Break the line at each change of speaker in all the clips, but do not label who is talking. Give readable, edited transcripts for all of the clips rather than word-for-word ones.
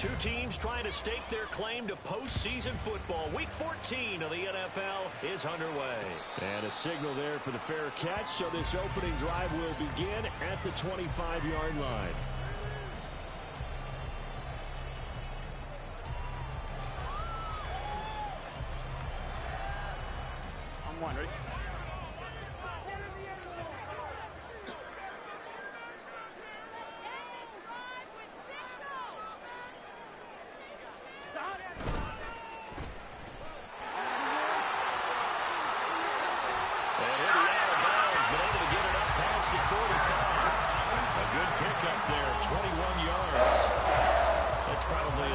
Two teams trying to stake their claim to postseason football. Week 14 of the NFL is underway. And a signal there for the fair catch, so this opening drive will begin at the 25-yard line.
On one, ready?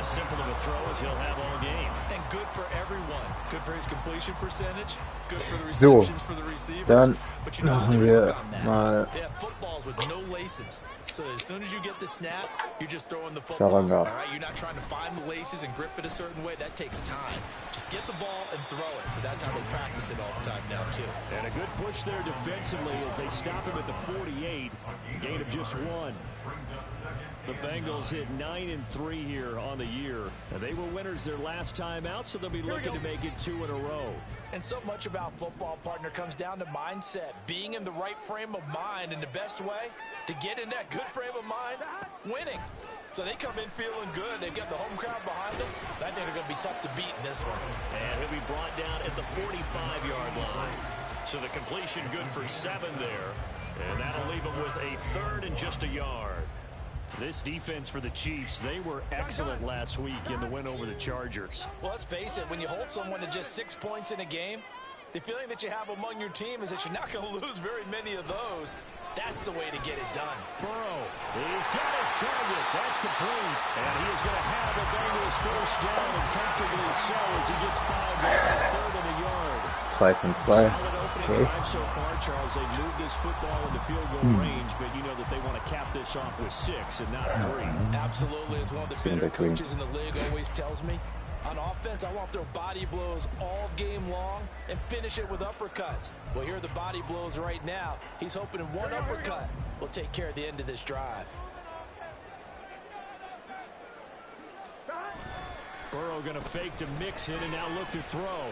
Simple of a throw as he'll have all game.
And good for everyone. Good for his completion percentage. Good for the receptions for the receivers.
Dann
but you know,
machen wir mal
they have footballs with no laces. So as soon as you get the snap, you're just throwing the football. All right, you're not trying to find the laces and grip it a certain way. That takes time. Just get the ball and throw it. So that's how they practice it all the time now, too.
And a good push there defensively as they stop him at the 48. Gain of just one. The Bengals hit 9-3 here on the year. And they were winners their last time out, so they'll be looking to make it 2 in a row.
And so much about football, partner, comes down to mindset. Being in the right frame of mind, and the best way to get in that good frame of mind, winning. So they come in feeling good. They've got the home crowd behind them. I think they're going to be tough to beat in this one.
And he'll be brought down at the 45-yard line. So the completion good for 7 there. And that'll leave them with a 3rd and just a yard. This defense for the Chiefs, they were excellent last week in the win over the Chargers.
Well, let's face it, when you hold someone to just 6 points in a game, the feeling that you have among your team is that you're not going to lose very many of those. That's the way to get it done.
Burrow, he's got his target. That's complete. And he is going to have the Bengals first down, and comfortably so as he gets 5 yards, 3rd and a yard.
2 von 2.
Solid opening drive so far, Charles. They've moved this football into field goal range, but you know that they want to cap this off with 6 and not 3.
Absolutely. As one of the better coaches in the league always tells me, on offense, I want to throw body blows all game long and finish it with uppercuts. Well, here are the body blows right now. He's hoping in one uppercut will take care of the end of this drive.
Burrow going to fake to mix it and now look to throw.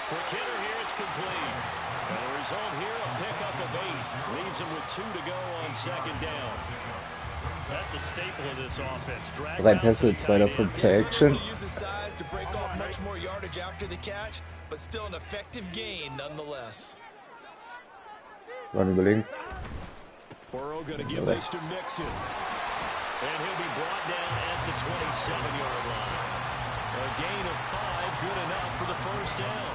Quick hitter here, it's complete. And the result here, a pickup of 8. Leaves him with 2 to go on 2nd down. That's a staple of this offense.
3 Pässe, 2 davon per Action.
Use his size to break off much more yardage after the catch, but still an effective gain nonetheless.
Run über links.
Burrow going to give this to Mixon. And he'll be brought down at the 27-yard line. A gain of 5, good enough for the first down.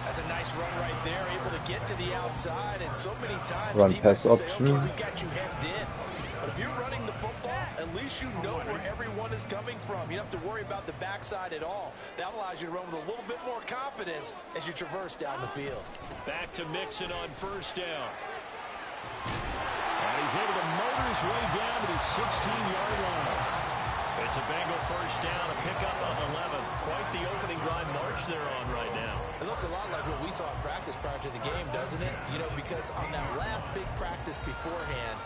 That's a nice run right there, able to get to the outside, and so many times
Run pass
say,
option.
okay, we've got you hemmed in. But if you're running the football, at least you know where everyone is coming from. You don't have to worry about the backside at all. That allows you to run with a little bit more confidence as you traverse down the field.
Back to Mixon on first down. And he's able to motor his way down to the 16-yard line. It's a Bengal first down, a pickup on 11. Quite the opening drive march they're on right now.
It looks a lot like what we saw in practice prior to the game, doesn't it? You know, because on that last big practice beforehand,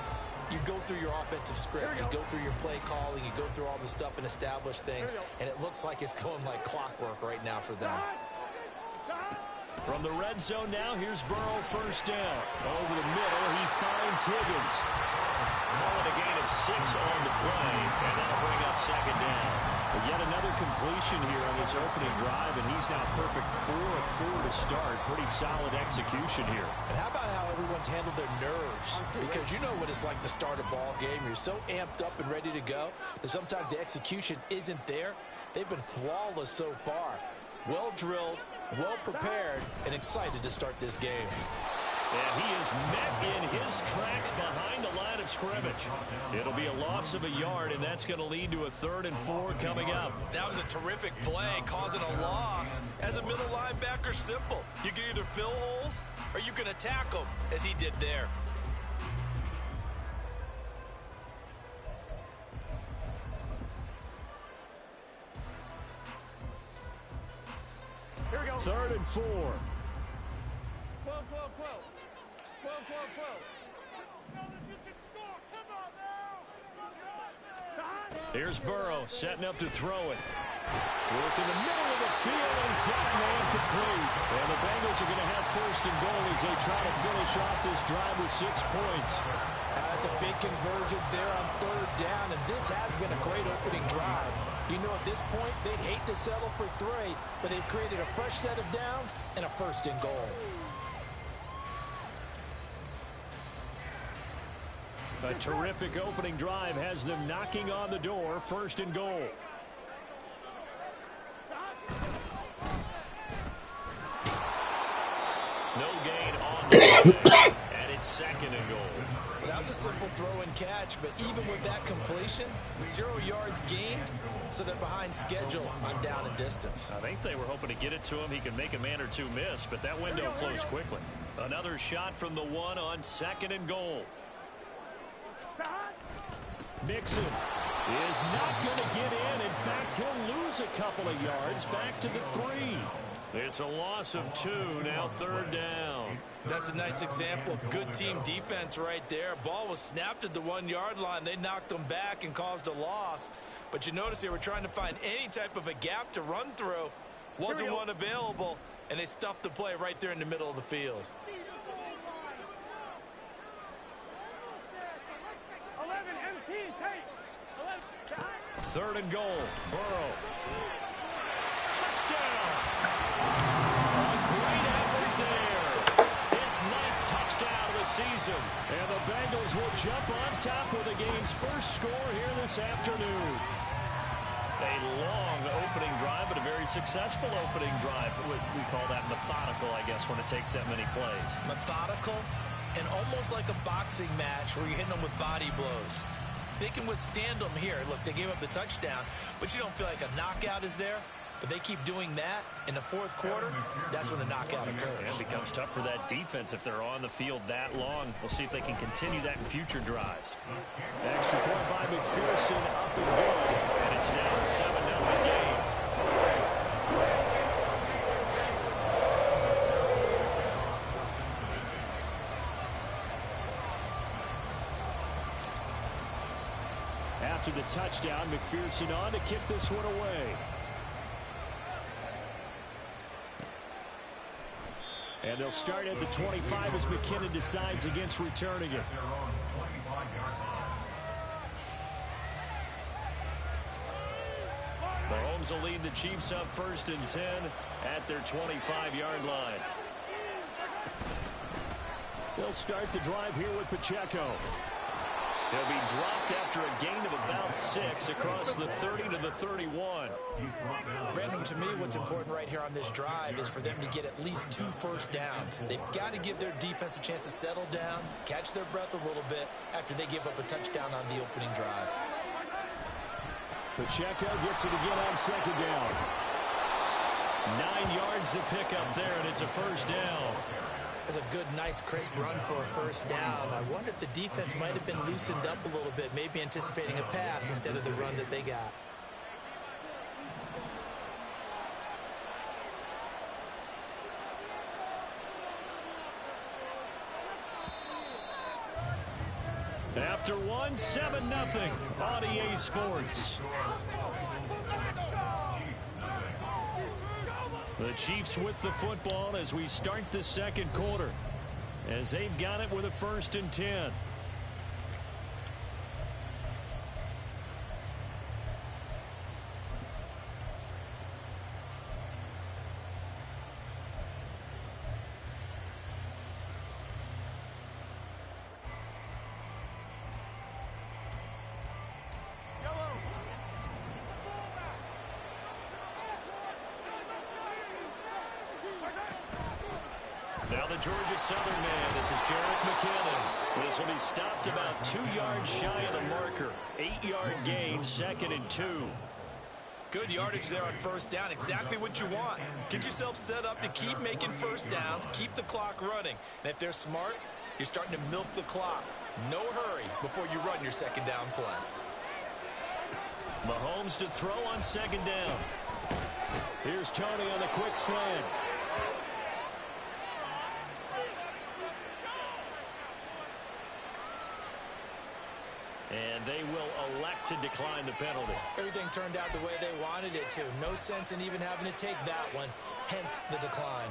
you go through your offensive script, you go through your play calling, you go through all the stuff and establish things, and it looks like it's going like clockwork right now for them.
From the red zone now, here's Burrow first down. Over the middle, he finds Higgins. Calling a gain of 6 on the play, and that'll bring up 2nd down. But yet another completion here on this opening drive, and he's now perfect 4 of 4 to start. Pretty solid execution here.
And how about how everyone's handled their nerves? Because you know what it's like to start a ball game. You're so amped up and ready to go that sometimes the execution isn't there. They've been flawless so far. Well drilled, well prepared, and excited to start this game.
And he is met in his tracks behind the line of scrimmage. It'll be a loss of a yard, and that's going to lead to a 3rd and 4 coming up.
That was a terrific play, causing a loss. As a middle linebacker, simple. You can either fill holes or you can attack them, as he did there.
Here we go. 3rd and 4.
Fellas, you can score. Come on now.
Here's Burrow setting up to throw it. Work in the middle of the field, and he's got a man complete. And the Bengals are going to have first and goal as they try to finish off this drive with 6 points.
That's a big conversion there on 3rd down, and this has been a great opening drive. You know, at this point, they'd hate to settle for 3, but they've created a fresh set of downs and a first and goal.
A terrific opening drive has them knocking on the door, first and goal. No gain on the play, and it's 2nd and goal.
Well, that was a simple throw and catch, but even with that completion, 0 yards gained, so they're behind schedule on down and distance.
I think they were hoping to get it to him. He could make a man or 2 miss, but that window closed quickly. Another shot from the 1 on 2nd and goal. Nixon is not going to get in. In fact, he'll lose a couple of yards back to the 3. It's a loss of 2, now 3rd down.
That's a nice example of good team defense right there. Ball was snapped at the 1-yard line. They knocked them back and caused a loss. But you notice they were trying to find any type of a gap to run through. Wasn't one available, and they stuffed the play right there in the middle of the field.
3rd and goal. Burrow. Touchdown! A great effort there. His 9th touchdown of the season. And the Bengals will jump on top with the game's first score here this afternoon. A long opening drive, but a very successful opening drive. We call that methodical, I guess, when it takes that many plays.
Methodical and almost like a boxing match where you're hitting them with body blows. They can withstand them here. Look, they gave up the touchdown, but you don't feel like a knockout is there. But they keep doing that in the 4th quarter. That's when the knockout occurs.
And it becomes tough for that defense if they're on the field that long. We'll see if they can continue that in future drives. Extra point by McPherson, up and good. And it's now a 7-0 game. After the touchdown, McPherson on to kick this one away. And they'll start at the 25 as McKinnon decides against returning it. Mahomes will lead the Chiefs up 1st and 10 at their 25-yard line. They'll start the drive here with Pacheco. He'll be dropped after a gain of about 6 across the 30 to the 31.
Brandon, to me, what's important right here on this drive is for them to get at least 2 first downs. They've got to give their defense a chance to settle down, catch their breath a little bit after they give up a touchdown on the opening drive.
Pacheco gets it again on 2nd down. 9 yards to pick up there, and it's a first down.
That's a good, nice, crisp run for a first down. I wonder if the defense might have been loosened up a little bit, maybe anticipating a pass instead of the run that they got.
After one, 7-0 on EA Sports. The Chiefs with the football as we start the 2nd quarter, as they've got it with a 1st and 10. Now the Georgia Southern man, this is Jarrett McKinnon. This will be stopped about 2 yards shy of the marker. 8-yard gain, 2nd and 2.
Good yardage there on first down, exactly what you want. Get yourself set up to keep making first downs, keep the clock running. And if they're smart, you're starting to milk the clock. No hurry before you run your 2nd down play.
Mahomes to throw on 2nd down. Here's Tony on the quick slant. And they will elect to decline the penalty.
Everything turned out the way they wanted it to. No sense in even having to take that one, hence the decline.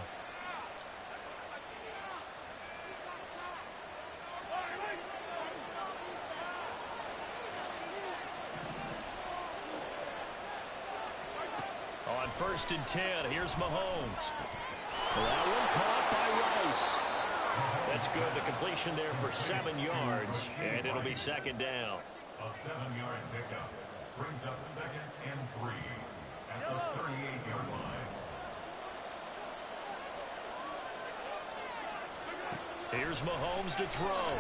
On 1st and 10, here's Mahomes. That one caught by Rice. That's good. The completion there for 7 yards, and it'll be 2nd down.
A 7-yard pickup brings up 2nd and 3 at the 38-yard line.
Here's Mahomes to throw.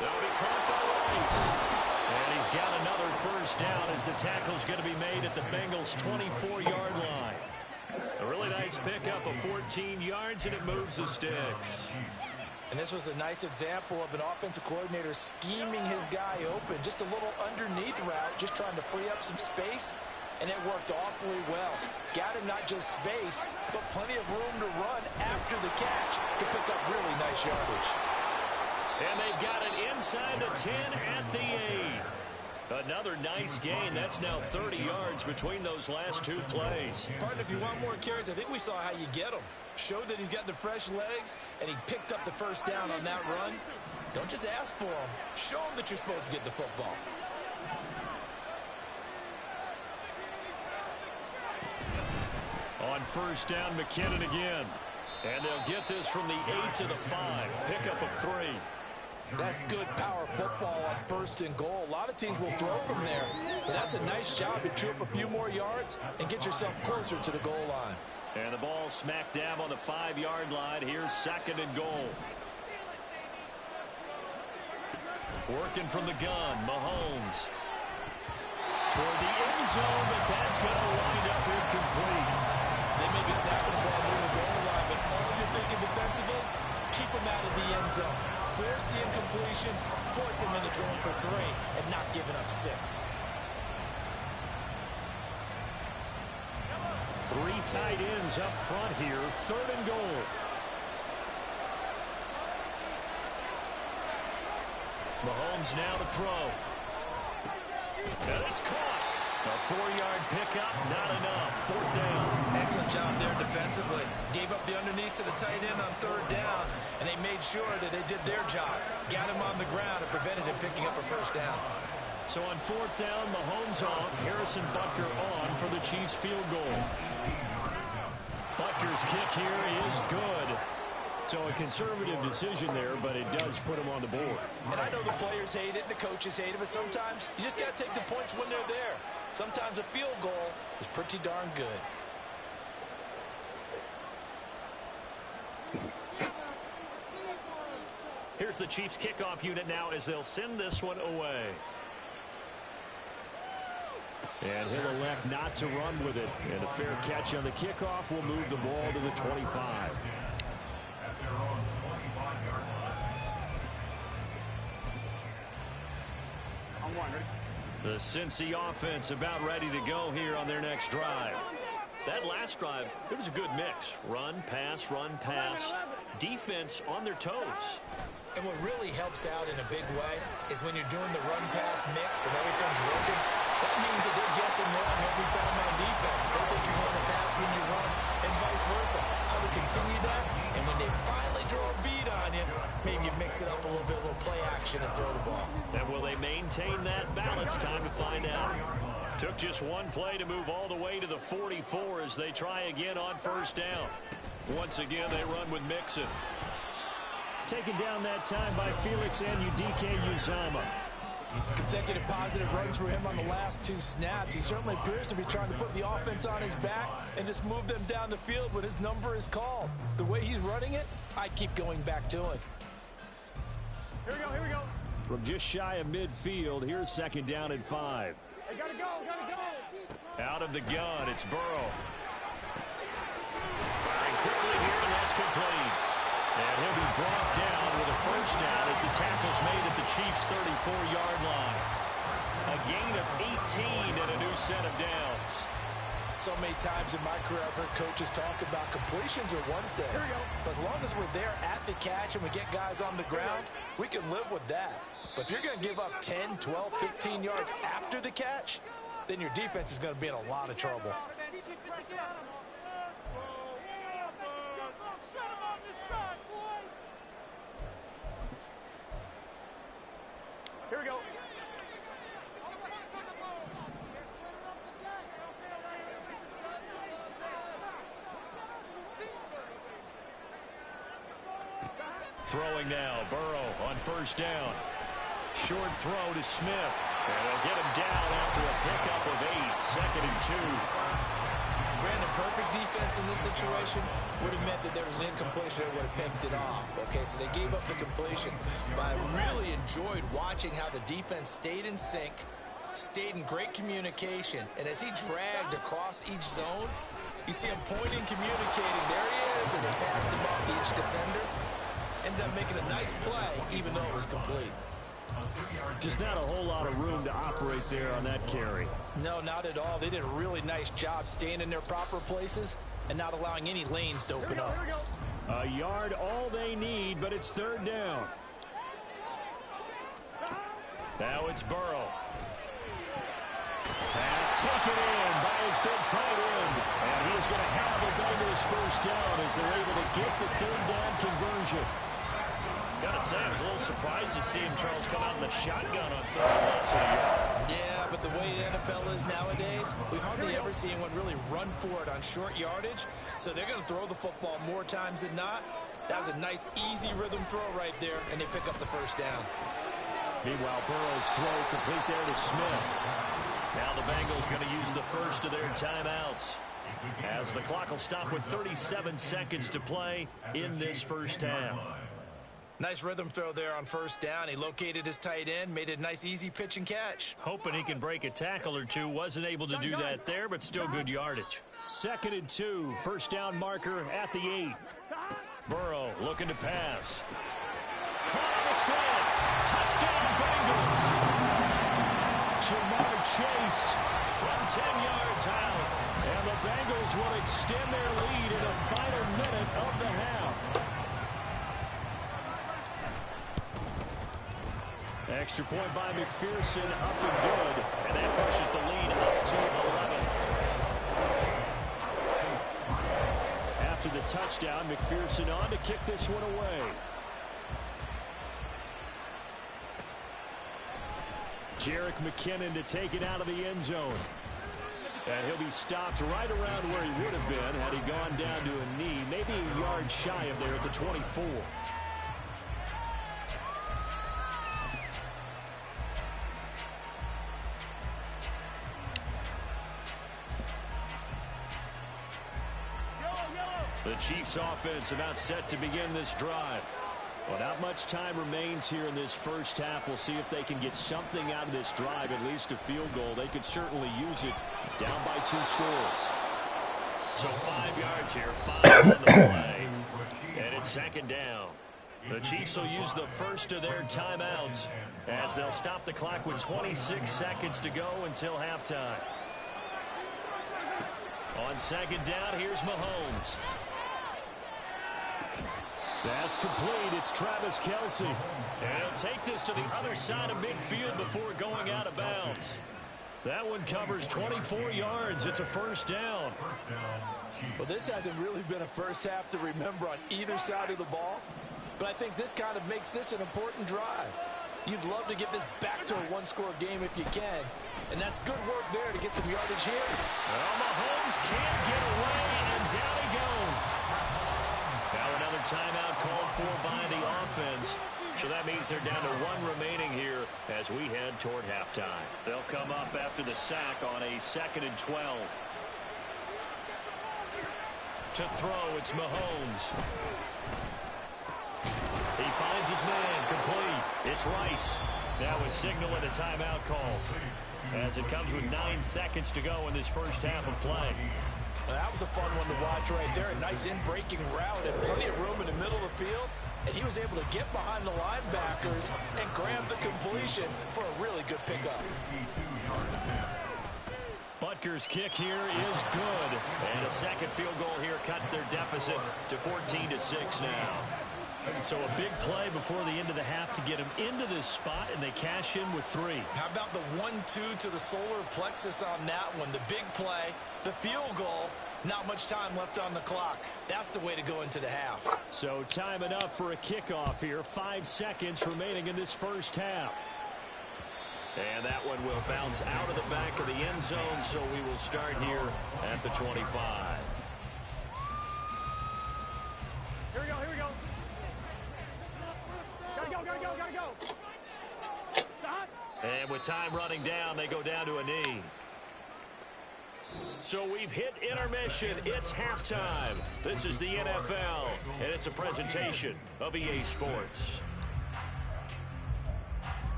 That'll be caught by Rice. And he's got another 1st down as the tackle's going to be made at the Bengals' 24-yard line. A really nice pickup of 14 yards, and it moves the sticks.
And this was a nice example of an offensive coordinator scheming his guy open. Just a little underneath route, just trying to free up some space, and it worked awfully well. Got him not just space, but plenty of room to run after the catch to pick up really nice yardage.
And they've got it inside the 10 at the 8. Another nice gain. That's now 30 yards between those last 2 plays.
Partner, if you want more carries, I think we saw how you get them. Showed that he's got the fresh legs, and he picked up the 1st down on that run. Don't just ask for them. Show them that you're supposed to get the football.
On 1st down, McKinnon again. And they'll get this from the 8 to the 5. Pickup of 3.
That's good power football on 1st and goal. A lot of teams will throw from there. But that's a nice job to chew up a few more yards and get yourself closer to the goal line.
And the ball smack dab on the 5-yard line. Here's 2nd and goal. Working from the gun, Mahomes. Toward the end zone, but that's going to wind up incomplete.
They may be snapping the ball near the goal line, but all you're thinking defensively, keep them out of the end zone. Force the incompletion, force them into going for 3, and not giving up 6.
3 tight ends up front here. 3rd and goal. Mahomes now to throw. And it's caught. A 4-yard pickup, not enough. 4th down.
Excellent job there defensively. Gave up the underneath to the tight end on 3rd down, and they made sure that they did their job. Got him on the ground and prevented him picking up a 1st down.
So on 4th down, Mahomes off. Harrison Butker on for the Chiefs field goal. Butker's kick here is good. So a conservative decision there, but it does put him on the board.
And I know the players hate it and the coaches hate it, but sometimes you just got to take the points when they're there. Sometimes a field goal is pretty darn good.
Here's the Chiefs kickoff unit now as they'll send this one away. And he'll elect not to run with it. And a fair catch on the kickoff will move the ball to the 25. The Cincy offense about ready to go here on their next drive. That last drive, it was a good mix. Run, pass, defense on their toes.
And what really helps out in a big way is when you're doing the run-pass mix and everything's working, that means that they're guessing wrong every time on defense. They think you're going to pass when you run and vice versa. I would continue that, and when they finally draw a beat on you, maybe you mix it up a little bit, a little play action and throw the ball.
And will they maintain that balance? Time to find out. Took just one play to move all the way to the 44 as they try again on 1st down. Once again, they run with Mixon. Taken down that time by Felix Uzama.
Consecutive positive runs for him on the last 2 snaps. He certainly appears to be trying to put the offense on his back and just move them down the field when his number is called. The way he's running it, I keep going back to him.
Here we go.
From just shy of midfield, here's 2nd down and 5.
Hey, gotta go.
Out of the gun, it's Burrow. Firing quickly here, and that's complete. And he'll be brought down with a 1st down as the tackle's made at the Chiefs' 34-yard line. A gain of 18 and a new set of downs.
So many times in my career, I've heard coaches talk about completions are one thing. But as long as we're there at the catch and we get guys on the ground, we can live with that. But if you're going to give up 10, 12, 15 yards after the catch, then your defense is going to be in a lot of trouble.
Here we go.
Throwing now, Burrow on first down. Short throw to Smith. And they'll get him down after a pickup of 8, second and 2.
Brandon, perfect defense in this situation would have meant that there was an incompletion that would have picked it off. Okay, so they gave up the completion. But I really enjoyed watching how the defense stayed in sync, stayed in great communication, and as he dragged across each zone, you see him pointing, communicating. There he is, and they passed him off to each defender. Ended up making a nice play, even though it was complete.
Just not a whole lot of room to operate there on that carry.
No, not at all. They did a really nice job staying in their proper places and not allowing any lanes to open up.
A yard all they need, but it's third down. Now it's Burrow. Pass taken in by his big tight end. And he is going to have the Bengals first down as they're able to get the third down conversion. Gotta say, I was a little surprised to see him, Charles, come out in the shotgun on third and less than a yard.
Yeah, but the way the NFL is nowadays, we hardly ever see anyone really run for it on short yardage. So they're going to throw the football more times than not. That was a nice, easy rhythm throw right there, and they pick up the first down.
Meanwhile, Burrow's throw complete there to Smith. Now the Bengals going to use the first of their timeouts, as the clock will stop with 37 seconds to play in this first half.
Nice rhythm throw there on first down. He located his tight end, made it a nice, easy pitch and catch.
Hoping he can break a tackle or two. Wasn't able to do that there, but still good yardage. Second and 2, first down marker at the 8. Burrow looking to pass. Caught on the slant. Touchdown, Bengals. Jamar Chase from 10 yards out. And the Bengals will extend their lead in the final minute of the half. Extra point by McPherson, up and good. And that pushes the lead up to 11. After the touchdown, McPherson on to kick this one away. Jerick McKinnon to take it out of the end zone. And he'll be stopped right around where he would have been had he gone down to a knee, maybe a yard shy of there at the 24. The Chiefs offense about set to begin this drive. Well, not much time remains here in this first half. We'll see if they can get something out of this drive, at least a field goal. They could certainly use it down by 2 scores. So 5 yards here, 5 on the play. And it's second down. The Chiefs will use the first of their timeouts as they'll stop the clock with 26 seconds to go until halftime. On second down, here's Mahomes. That's complete. It's Travis Kelce. And he'll take this to the other side of midfield before going out of bounds. That one covers 24 yards. It's a first down.
Well, this hasn't really been a first half to remember on either side of the ball. But I think this kind of makes this an important drive. You'd love to get this back to a one-score game if you can. And that's good work there to get some yardage here.
Well, Mahomes can't get away, and down he goes. Now another timeout called for by the offense. So that means they're down to 1 remaining here as we head toward halftime. They'll come up after the sack on a 2nd and 12. To throw, it's Mahomes. He finds his man, complete. It's Rice. That was signaling a timeout call as it comes with 9 seconds to go in this first half of play.
Well, that was a fun one to watch right there. A nice in-breaking route and plenty of room in the middle of the field. And he was able to get behind the linebackers and grab the completion for a really good pickup.
But Butker's kick here is good. And a second field goal here cuts their deficit to 14-6 now. So a big play before the end of the half to get them into this spot, and they cash in with 3.
How about the 1-2 to the solar plexus on that one? The big play, the field goal, not much time left on the clock. That's the way to go into the half.
So time enough for a kickoff here. 5 seconds remaining in this first half. And that one will bounce out of the back of the end zone, so we will start here at the 25.
Here we go, here we go. Gotta go. Stop.
And with time running down, they go down to a knee. So we've hit intermission. It's halftime. This is the NFL, and it's a presentation of EA Sports.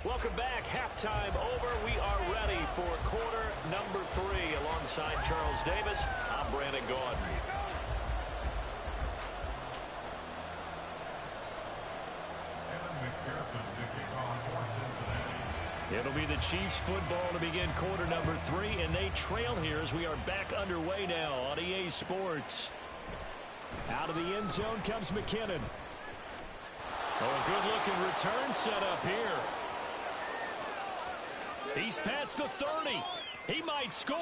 Welcome back. Halftime over. We are ready for quarter number 3. Alongside Charles Davis, I'm Brandon Gordon. It'll be the Chiefs football to begin quarter number 3, and they trail here as we are back underway now on EA Sports. Out of the end zone comes McKinnon. Oh, a good-looking return set up here. He's past the 30. He might score.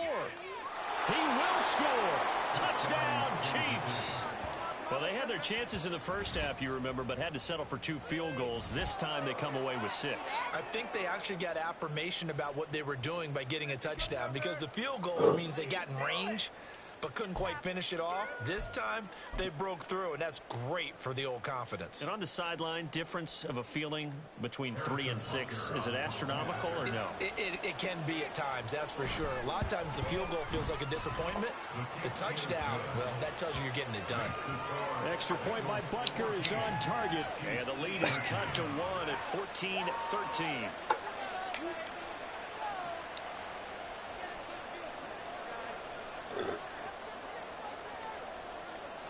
He will score. Touchdown, Chiefs. Well, they had their chances in the first half, you remember, but had to settle for 2 field goals. This time they come away with 6.
I think they actually got affirmation about what they were doing by getting a touchdown, because the field goals means they got in range but couldn't quite finish it off. This time they broke through, and that's great for the old confidence.
And on the sideline, difference of a feeling between 3 and 6, is it astronomical or no?
It can be at times, that's for sure. A lot of times the field goal feels like a disappointment. The touchdown, well, that tells you you're getting it done.
Extra point by Butker is on target, and the lead is cut to 1 at 14-13.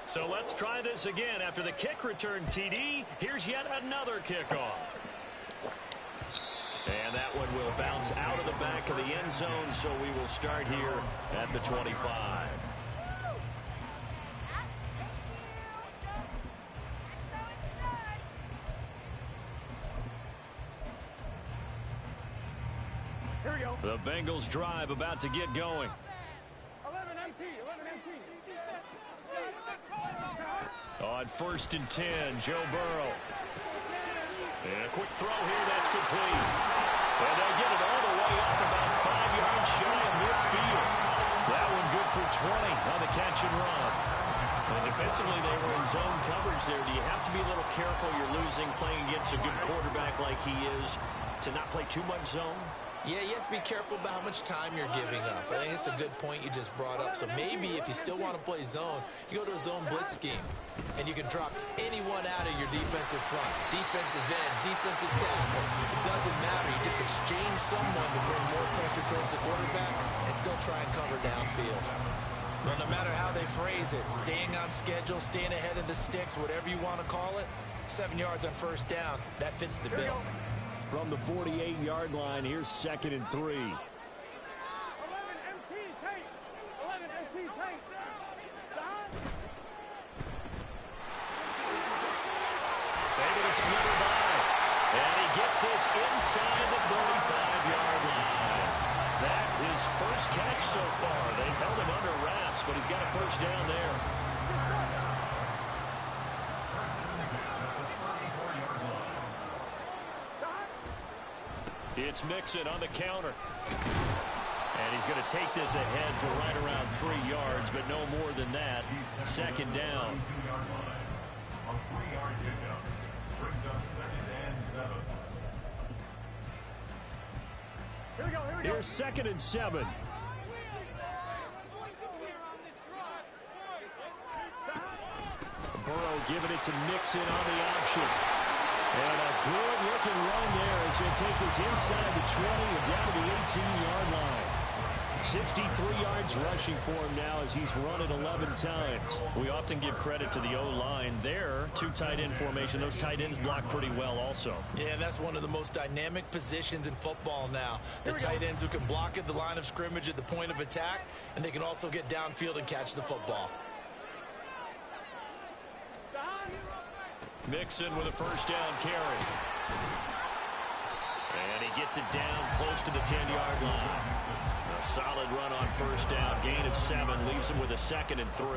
So let's try this again. After the kick return TD, here's yet another kickoff. And that one will bounce out of the back of the end zone, so we will start here at the 25.
Here we go.
The Bengals drive about to get going.
11 MP.
On 1st and 10, Joe Burrow. And a quick throw here, that's complete. And they'll get it all the way up about 5 yards shy of midfield. That one good for 20 on the catch and run. And defensively, they were in zone coverage there. Do you have to be a little careful? You're losing, playing against a good quarterback like he is, to not play too much zone?
Yeah, you have to be careful about how much time you're giving up. I think it's a good point you just brought up. So maybe if you still want to play zone, you go to a zone blitz scheme, and you can drop anyone out of your defensive front, defensive end, defensive tackle. It doesn't matter. You just exchange someone to bring more pressure towards the quarterback and still try and cover downfield. Well, no matter how they phrase it, staying on schedule, staying ahead of the sticks, whatever you want to call it, 7 yards on first down, that fits the bill.
From the 48-yard line, here's 2nd and 3.
11 MP tank. 11 MP tank. Stop.
Able to slither by. And he gets this inside the 35-yard line. That his first catch so far. They held him under wraps, but he's got a first down there. It's Mixon on the counter. And he's going to take this ahead for right around 3 yards, but no more than that. 2nd down.
On 3-yard pickup. Brings up 2nd and 7.
Here we go.
Here's 2nd and 7. Burrow giving it to Mixon on the option. And a good-looking run there as he'll take this inside the 20 and down to the 18-yard line. 63 yards rushing for him now as he's run it 11 times.
We often give credit to the O-line there. Two tight end formation. Those tight ends block pretty well also.
Yeah, that's one of the most dynamic positions in football now. The tight ends who can block at the line of scrimmage at the point of attack, and they can also get downfield and catch the football.
Mixon with a first down carry. And he gets it down close to the 10-yard line. A solid run on first down. Gain of 7 leaves him with a 2nd and 3.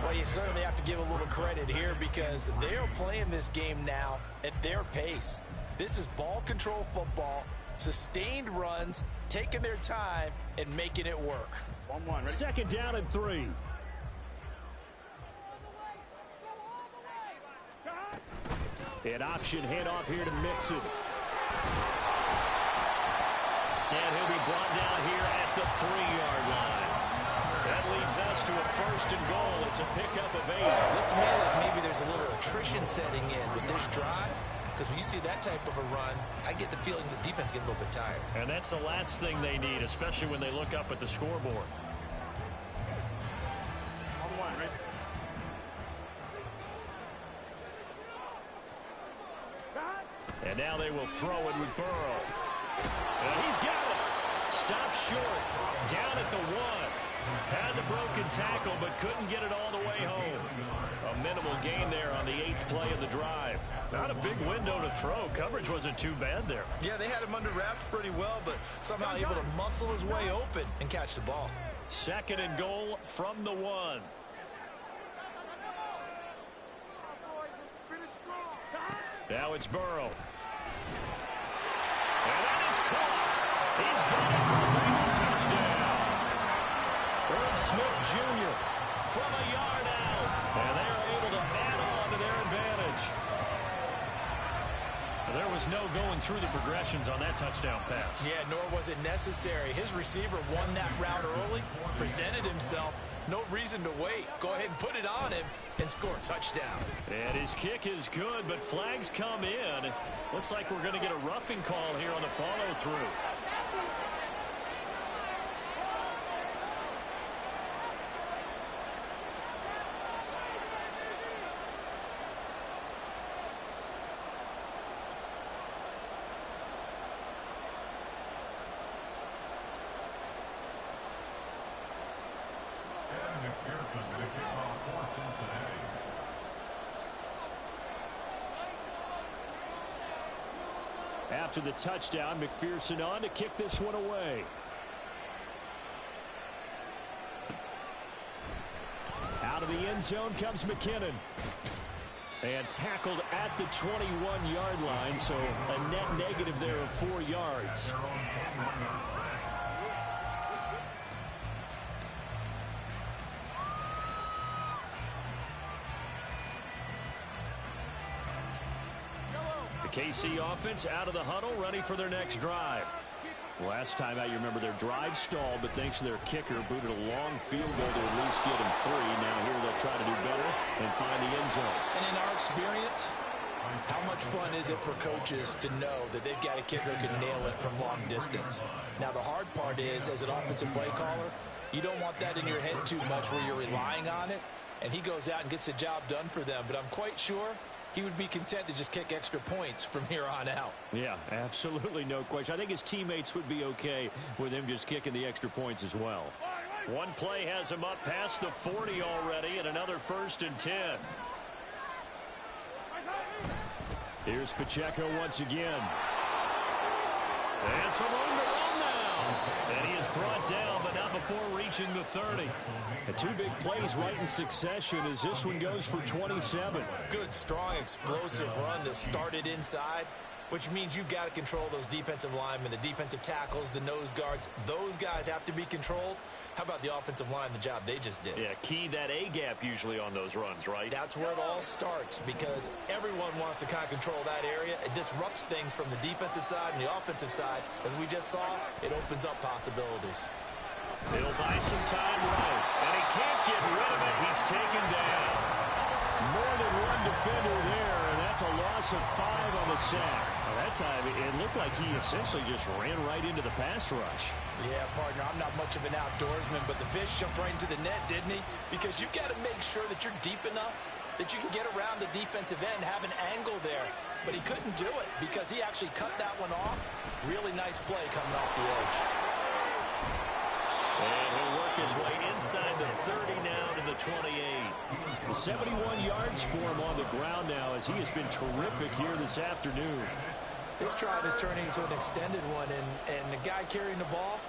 Well, you certainly have to give a little credit here because they are playing this game now at their pace. This is ball control football, sustained runs, taking their time, and making it work.
1-1.
2nd down and 3. An option handoff here to Mixon. And he'll be brought down here at the 3-yard line. That leads us to a 1st and goal. It's a pickup of 8.
Looks to me like maybe there's a little attrition setting in with this drive. Because when you see that type of a run, I get the feeling the defense gets a little bit tired.
And that's the last thing they need, especially when they look up at the scoreboard.
1-1, right?
And now they will throw it with Burrow. And he's got it. Stopped short. Down at the 1. Had the broken tackle, but couldn't get it all the way home. A minimal gain there on the 8th play of the drive. Not a big window to throw. Coverage wasn't too bad there.
Yeah, they had him under wraps pretty well, but somehow able to muscle his way open and catch the ball.
2nd and goal from the 1. Now it's Burrow. And that is caught. He's going for a Bengal touchdown. Irv Smith Jr. from a yard out. And they are able to add on to their advantage. There was no going through the progressions on that touchdown pass.
Yeah, nor was it necessary. His receiver won that route early, presented himself. No reason to wait. Go ahead and put it on him and score a touchdown.
And his kick is good, but flags come in. Looks like we're going to get a roughing call here on the follow-through. After the touchdown, McPherson on to kick this one away. Out of the end zone comes McKinnon. And tackled at the 21-yard line, so a net negative there of 4 yards. KC offense out of the huddle, ready for their next drive. Last time out, you remember their drive stalled, but thanks to their kicker, booted a long field goal to at least get them 3. Now here they'll try to do better and find the end zone.
And in our experience, how much fun is it for coaches to know that they've got a kicker who can nail it from long distance? Now, the hard part is, as an offensive play caller, you don't want that in your head too much where you're relying on it, and he goes out and gets the job done for them. But I'm quite sure he would be content to just kick extra points from here on out.
Yeah, absolutely no question. I think his teammates would be okay with him just kicking the extra points as well. One play has him up past the 40 already, and another 1st and 10. Here's Pacheco once again. And some room to run now. And he is brought down, but not before reaching the 30. And 2 big plays right in succession as this one goes for 27.
Good, strong, explosive run that started inside, which means you've got to control those defensive linemen, the defensive tackles, the nose guards. Those guys have to be controlled. How about the offensive line, the job they just did?
Yeah, key that A-gap usually on those runs, right?
That's where it all starts because everyone wants to kind of control that area. It disrupts things from the defensive side and the offensive side. As we just saw, it opens up possibilities.
He'll buy some time right, and he can't get rid of it. He's taken down. More than one defender there, and that's a loss of 5 on the sack.
Well, that time, it looked like he essentially just ran right into the pass rush.
Yeah, partner, I'm not much of an outdoorsman, but the fish jumped right into the net, didn't he? Because you've got to make sure that you're deep enough that you can get around the defensive end, have an angle there. But he couldn't do it because he actually cut that one off. Really nice play coming off the edge.
And he'll work his way inside the 30 now to the 28. 71 yards for him on the ground now as he has been terrific here this afternoon.
This drive is turning into an extended one, and the guy carrying the ball,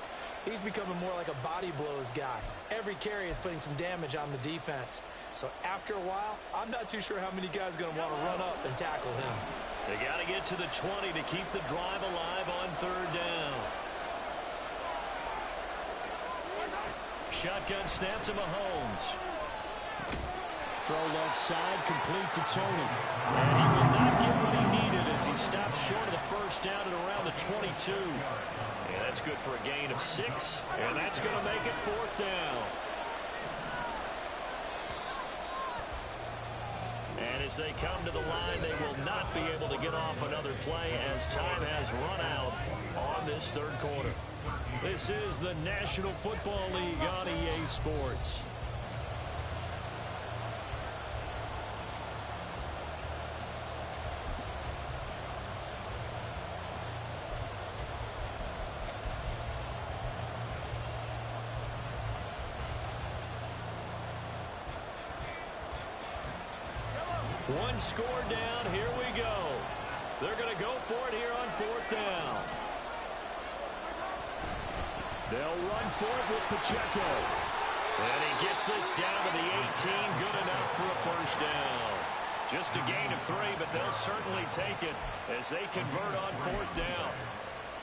he's becoming more like a body blows guy. Every carry is putting some damage on the defense. So after a while, I'm not too sure how many guys are going to want to run up and tackle him.
They got to get to the 20 to keep the drive alive on third down. Shotgun snap to Mahomes. Throw left side, complete to Tony. And he will not get what he needed as he stops short of the first down at around the 22. And that's good for a gain of 6. And that's going to make it fourth down. And as they come to the line, they will not be able to get off another play as time has run out on this third quarter. This is the National Football League on EA Sports. One score down. Here we go. They're going to go for it here on fourth down. They'll run for it with Pacheco. And he gets this down to the 18. Good enough for a first down. Just a gain of 3, but they'll certainly take it as they convert on fourth down.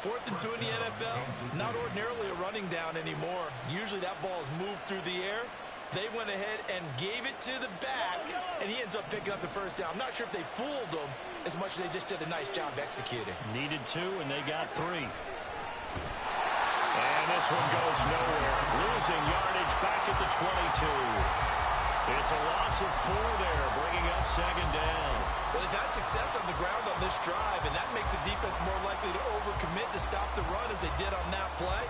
4th and 2 in the NFL, not ordinarily a running down anymore. Usually that ball is moved through the air. They went ahead and gave it to the back, and he ends up picking up the first down. I'm not sure if they fooled him as much as they just did a nice job executing.
Needed 2, and they got 3. And this one goes nowhere. Losing yardage back at the 22. It's a loss of 4 there, bringing up second down.
Well, they've had success on the ground on this drive, and that makes the defense more likely to overcommit to stop the run as they did on that play.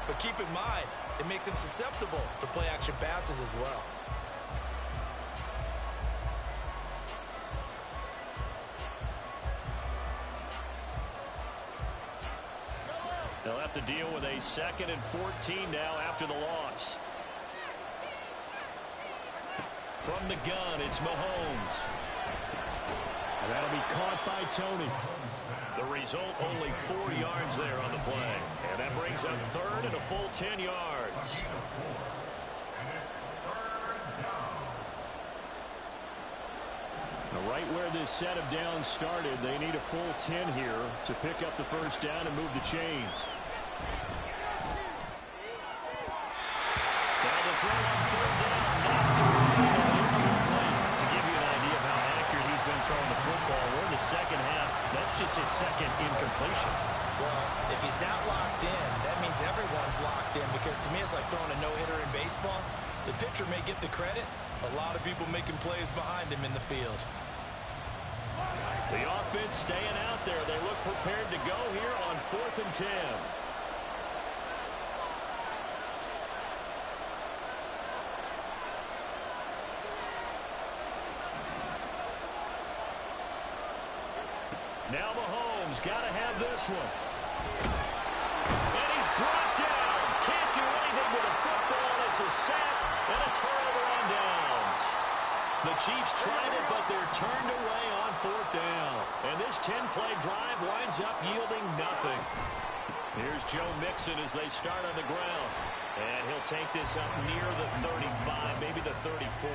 But keep in mind, it makes them susceptible to play-action passes as well.
They'll have to deal with a 2nd and 14 now after the loss. From the gun, it's Mahomes. And that'll be caught by Tony. The result, only 4 yards there on the play. And that brings up third and a full 10 yards. Now, right where this set of downs started, they need a full 10 here to pick up the first down and move the chains. Now the throw on third down, knocked around, incomplete. To give you an idea of how accurate he's been throwing the football, we're in the second half. That's just his second incompletion.
Well, if he's not locked in, that means everyone's locked in, because to me it's like throwing a no-hitter in baseball. The pitcher may get the credit. A lot of people making plays behind him in the field.
The offense staying out there. They look prepared to go here on 4th and 10. Now Mahomes got to have this one. And he's brought down. Can't do anything with a football. It's a sack and a turnover on downs. The Chiefs tried it, but they're turned away on 4th down. And this 10-play drive winds up yielding nothing. Here's Joe Mixon as they start on the ground. And he'll take this up near the 35, maybe the 34.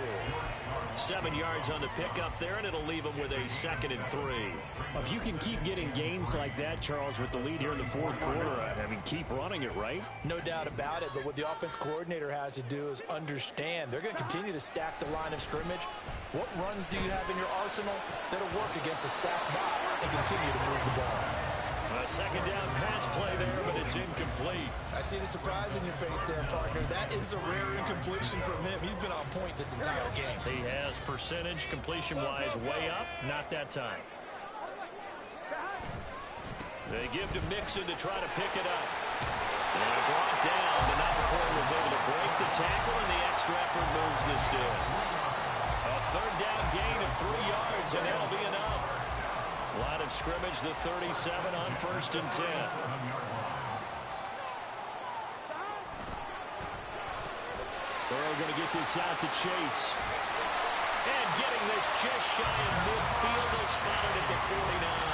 7 yards on the pickup there, and it'll leave him with a 2nd and 3. If you can keep getting gains like that, Charles, with the lead here in the fourth quarter, I mean, keep running it, right?
No doubt about it, but what the offense coordinator has to do is understand they're going to continue to stack the line of scrimmage. What runs do you have in your arsenal that'll work against a stacked box and continue to move the ball?
A second down pass play there, but it's incomplete.
I see the surprise in your face there, partner. That is a rare incompletion from him. He's been on point this entire game.
He has percentage completion-wise way up. Not that time.
They give to Mixon to try to pick it up. And brought down, but not before he was able to break the tackle, and the extra effort moves the sticks. A third down gain of 3 yards, and that'll be enough. Line of scrimmage, the 37 on 1st and 10. Burrow going to get this out to Chase. And getting this just shy of midfield. They'll spot it at the 49.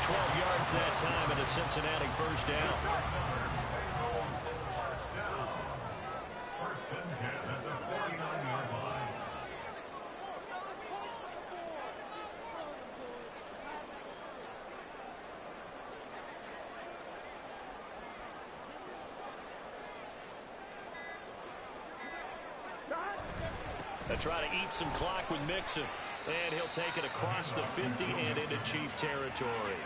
12 yards that time and a Cincinnati first down.
First and 10 at the 49-yard line.
They try to eat some clock with Mixon. And he'll take it across the 50 and into Chief territory.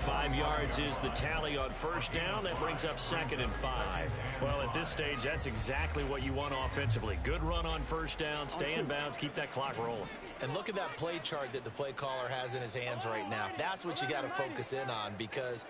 5 yards is the tally on first down. That brings up 2nd and 5.
Well, at this stage, that's exactly what you want offensively. Good run on first down, stay in bounds, keep that clock rolling.
And look at that play chart that the play caller has in his hands right now. That's what you got to focus in on, because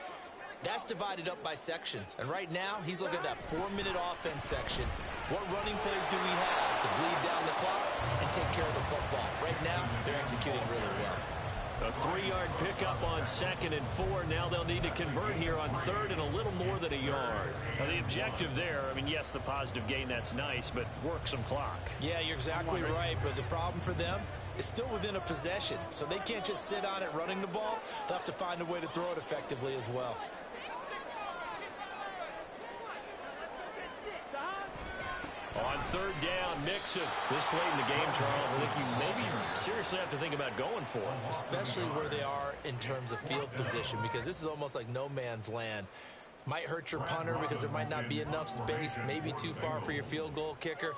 that's divided up by sections. And right now, he's looking at that 4-minute offense section. What running plays do we have to bleed down the clock and take care of the football? Right now, they're executing really well.
A 3-yard pickup on 2nd and 4. Now they'll need to convert here on 3rd and a little more than a yard.
Now, the objective there, I mean, yes, the positive gain, that's nice, but work some clock.
Yeah, you're exactly right, but the problem for them is still within a possession. So they can't just sit on it running the ball. They'll have to find a way to throw it effectively as well.
On 3rd down, Mixon.
This late in the game, Charles, I think you maybe seriously have to think about going for it.
Especially where they are in terms of field position, because this is almost like no man's land. Might hurt your punter because there might not be enough space, maybe too far for your field goal kicker.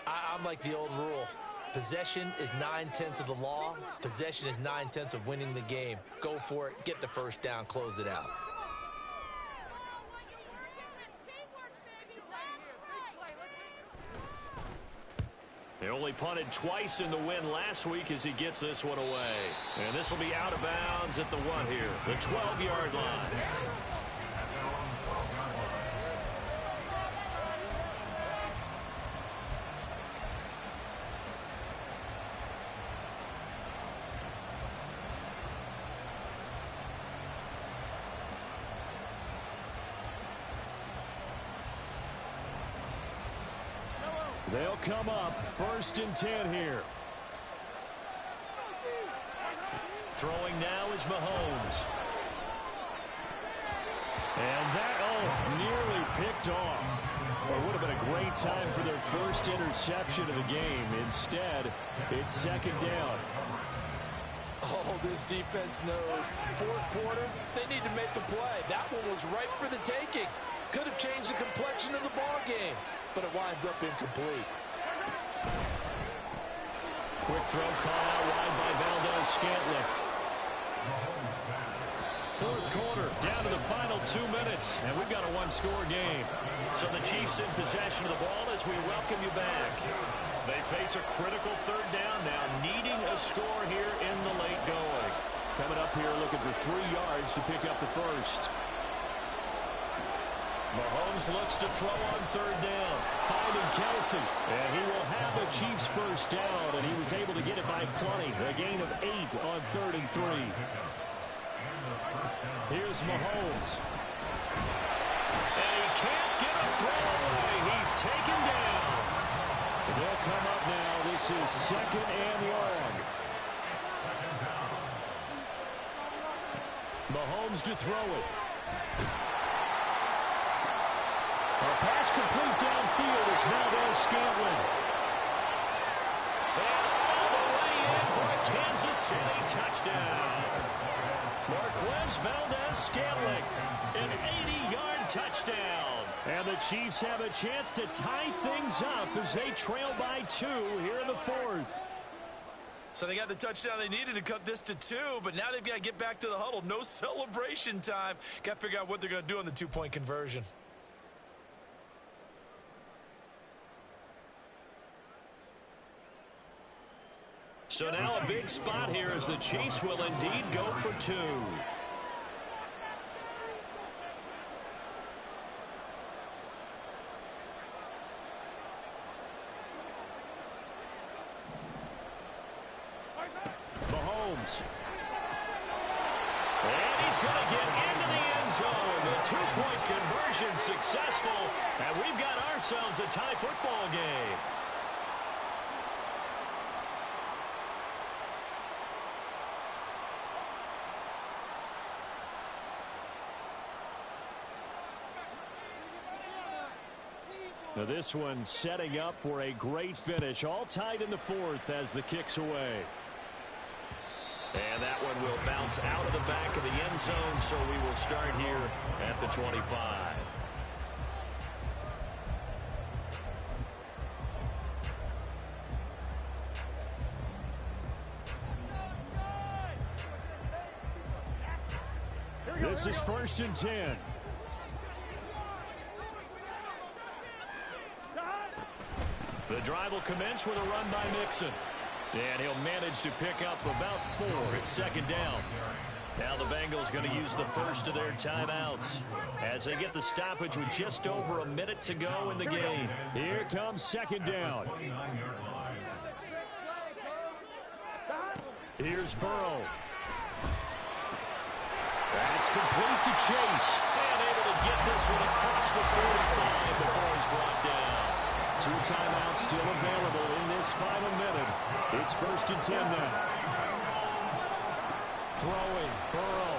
I'm like the old rule. Possession is 9/10 of the law. Possession is 9/10 of winning the game. Go for it, get the first down, close it out.
They only punted twice in the win last week as he gets this one away. And this will be out of bounds at the 1 here, the 12-yard line. They'll come up 1st and 10 here. Throwing now is Mahomes. And that, nearly picked off. Well, it would have been a great time for their first interception of the game. Instead, it's 2nd down.
Oh, this defense knows. 4th quarter, they need to make a play. That one was ripe for the taking. Could have changed the complexion of the ball game, but it winds up incomplete.
Quick throw caught out wide by Valdez-Scantling. 4th quarter, down to the final 2 minutes, and we've got a 1-score game. So the Chiefs in possession of the ball as we welcome you back. They face a critical 3rd down now, needing a score here in the late going. Coming up here looking for 3 yards to pick up the first. Mahomes looks to throw on 3rd down. Finding Kelsey. And he will have the Chiefs first down, and he was able to get it by plenty. A gain of 8 on 3rd and 3. Here's Mahomes. And he can't get a throw away. He's taken down. They'll come up now. This is 2nd and long. Mahomes to throw it. A pass complete downfield. It's Valdez-Scantling. And all the way in for a Kansas City touchdown. Marquez Valdez-Scantling, an 80-yard touchdown. And the Chiefs have a chance to tie things up as they trail by 2 here in the 4th.
So they got the touchdown they needed to cut this to 2, but now they've got to get back to the huddle. No celebration time. Got to figure out what they're going to do on the 2-point conversion.
So now a big spot here as the Chiefs will indeed go for 2. Bengals. And he's going to get into the end zone. The two-point conversion successful, and we've got ourselves a tie football game. Now this one setting up for a great finish. All tied in the fourth as the kick's away. And that one will bounce out of the back of the end zone, so we will start here at the 25. This is 1st and 10. The drive will commence with a run by Mixon. And he'll manage to pick up about 4. It's 2nd down. Now the Bengals going to use the first of their timeouts as they get the stoppage with just over a minute to go in the game. Here comes 2nd down. Here's Burrow. That's complete to Chase. And able to get this one across the 45 before he's brought down. 2 timeouts still available in this final minute. It's 1st and 10 now. Throwing, Burrow.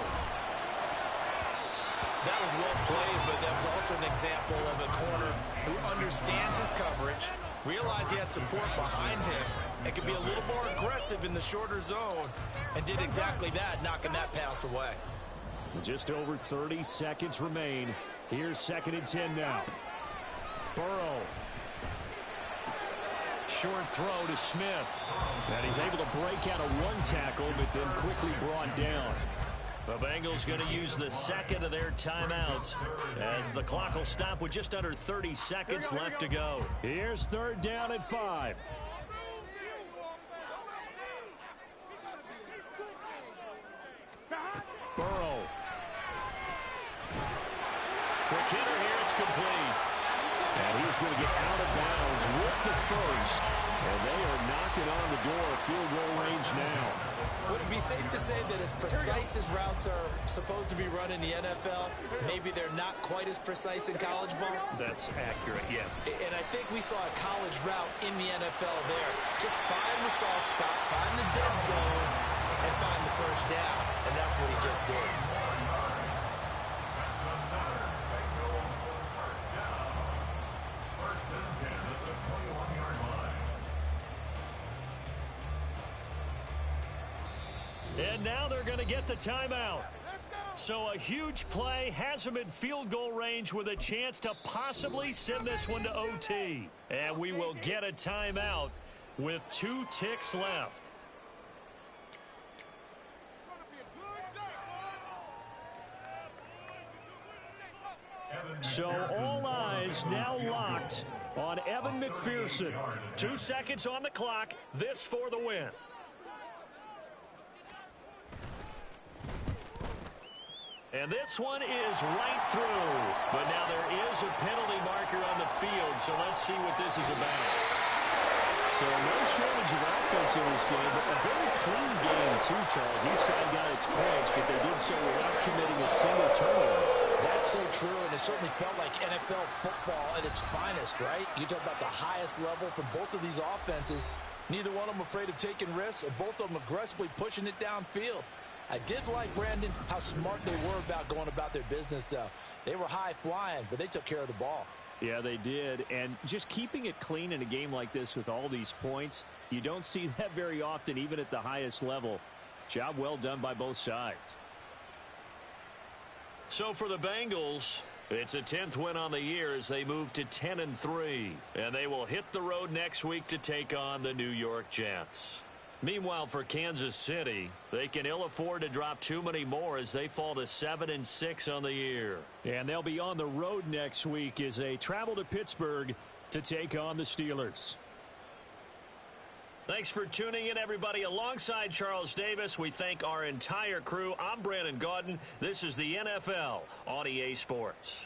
That was well played, but that was also an example of a corner who understands his coverage, realized he had support behind him, and could be a little more aggressive in the shorter zone, and did exactly that, knocking that pass away.
Just over 30 seconds remain. Here's 2nd and 10 now. Burrow. Short throw to Smith. And he's able to break out of 1 tackle, but then quickly brought down. The Bengals going to use the 2nd of their timeouts as the clock will stop with just under 30 seconds left to go. Here's 3rd down and 5. Burrow. Quick hitter here, it's complete. And he's going to get out of bounds with the first. And they are knocking on the door of field goal range now.
Would it be safe to say that as precise as routes are supposed to be run in the NFL, maybe they're not quite as precise in college ball?
That's accurate, yeah.
And I think we saw a college route in the NFL there. Just find the soft spot, find the dead zone, and find the first down. And that's what he just did.
And now they're going to get the timeout. So a huge play has them in field goal range with a chance to possibly send this one to OT. And we will get a timeout with 2 ticks left. So all eyes now locked on Evan McPherson. 2 seconds on the clock. This for the win. And this one is right through. But now there is a penalty marker on the field, so let's see what this is about. So no shortage of offense in this game, but a very clean game too, Charles. Each side got its points, but they did so without committing a single turnover.
That's so true, and it certainly felt like NFL football at its finest, right? You talk about the highest level from both of these offenses. Neither one of them afraid of taking risks, and both of them aggressively pushing it downfield. I did like, Brandon, how smart they were about going about their business, though. They were high-flying, but they took care of the ball.
Yeah, they did. And just keeping it clean in a game like this with all these points, you don't see that very often, even at the highest level. Job well done by both sides. So for the Bengals, it's a 10th win on the year as they move to 10-3. And they will hit the road next week to take on the New York Jets. Meanwhile, for Kansas City, they can ill afford to drop too many more as they fall to 7-6 on the year. And they'll be on the road next week as they travel to Pittsburgh to take on the Steelers. Thanks for tuning in, everybody. Alongside Charles Davis, we thank our entire crew. I'm Brandon Gaudin. This is the NFL on EA Sports.